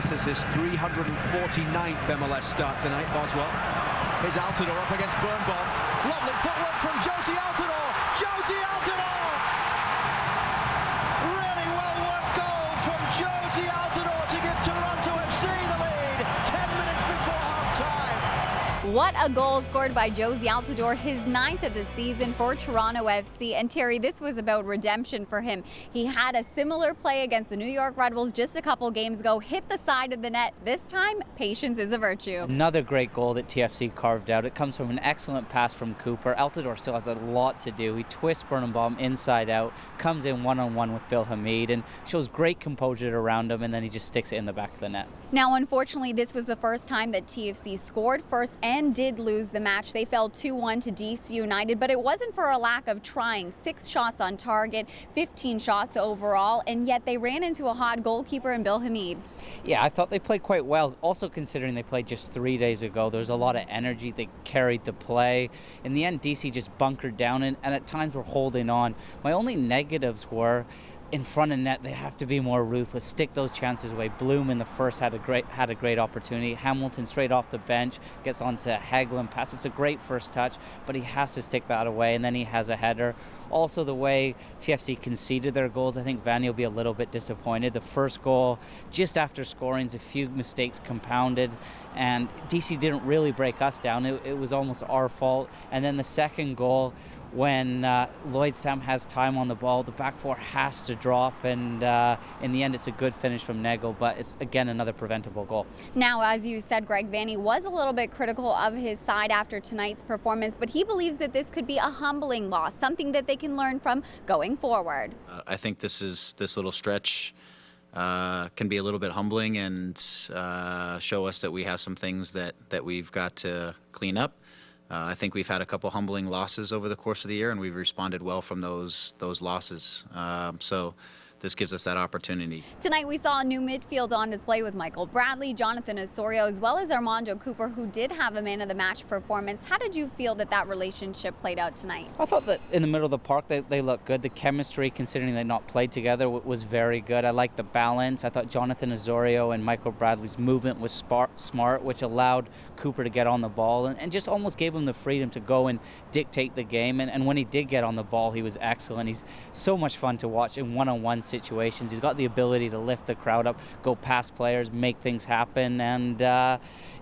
This is his 349th MLS start tonight, Boswell. Here's Altidore up against Birnbaum. Lovely footwork from Josie Altidore. Josie Altidore! Really well-worked goal from Josie Altidore to give Toronto FC the lead 10 minutes before half-time. What a goal scored by Josie Altidore, his 9th of the season for Toronto FC. And Terry, this was about redemption for him. He had a similar play against the New York Red Bulls just a couple games ago, hit the side of the net. This time, patience is a virtue. Another great goal that TFC carved out. It comes from an excellent pass from Cooper. Altidore still has a lot to do. He twists Birnbaum inside out, comes in one-on-one with Bill Hamid, and shows great composure around him, and then he just sticks it in the back of the net. Now, unfortunately, this was the first time that TFC scored first and did lose the match. They fell 2-1 to DC United, but it wasn't for a lack of trying. 6 shots on target, 15 shots overall, and yet they ran into a hot goalkeeper in Bill Hamid. Yeah, I thought they played quite well. Also considering they played just 3 days ago, there was a lot of energy. They carried the play. In the end, DC just bunkered down and at times were holding on. My only negatives were in front of net, they have to be more ruthless, stick those chances away. Bloom in the first had a great opportunity. Hamilton straight off the bench gets onto Hagelin pass. It's a great first touch, but he has to stick that away, and then he has a header. Also, the way TFC conceded their goals, I think Vanny will be a little bit disappointed. The first goal, just after scoring, a few mistakes compounded, and DC didn't really break us down. It was almost our fault. And then the second goal, when Lloyd Sam has time on the ball, the back four has to drop, and in the end it's a good finish from Nagel, but it's again another preventable goal. Now, as you said, Greg, Vanny was a little bit critical of his side after tonight's performance, but he believes that this could be a humbling loss, something that they can learn from going forward. I think this little stretch can be a little bit humbling and show us that we have some things that we've got to clean up. I think we've had a couple humbling losses over the course of the year, and we've responded well from those losses. So this gives us that opportunity. Tonight we saw a new midfield on display with Michael Bradley, Jonathan Osorio, as well as Armando Cooper, who did have a man of the match performance. How did you feel that relationship played out tonight? I thought that in the middle of the park they looked good. The chemistry, considering they not played together, was very good. I liked the balance. I thought Jonathan Osorio and Michael Bradley's movement was smart, which allowed Cooper to get on the ball and just almost gave him the freedom to go and dictate the game. And when he did get on the ball, he was excellent. He's so much fun to watch in one-on-one situations. He's got the ability to lift the crowd up, go past players, make things happen, and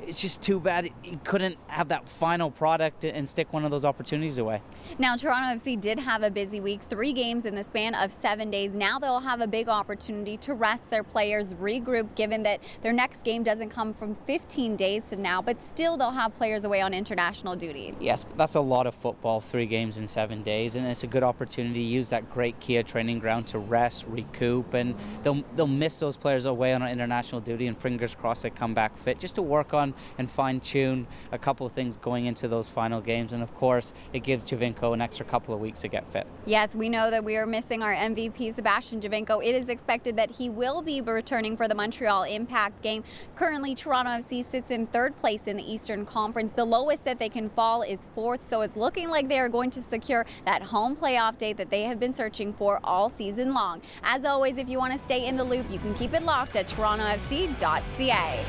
it's just too bad he couldn't have that final product and stick one of those opportunities away. Now, Toronto FC did have a busy week, 3 games in the span of 7 days. Now they'll have a big opportunity to rest their players, regroup, given that their next game doesn't come from 15 days to now, but still they'll have players away on international duties. Yes, that's a lot of football, 3 games in 7 days, and it's a good opportunity to use that great Kia training ground to rest, recoup, and they'll miss those players away on international duty, and fingers crossed they come back fit, just to work on and fine-tune a couple of things going into those final games. And of course, it gives Javinko an extra couple of weeks to get fit. Yes, we know that we are missing our MVP, Sebastian Javinko. It is expected that he will be returning for the Montreal Impact game. Currently, Toronto FC sits in 3rd place in the Eastern Conference. The lowest that they can fall is 4th, so it's looking like they are going to secure that home playoff date that they have been searching for all season long. As always, if you want to stay in the loop, you can keep it locked at torontofc.ca.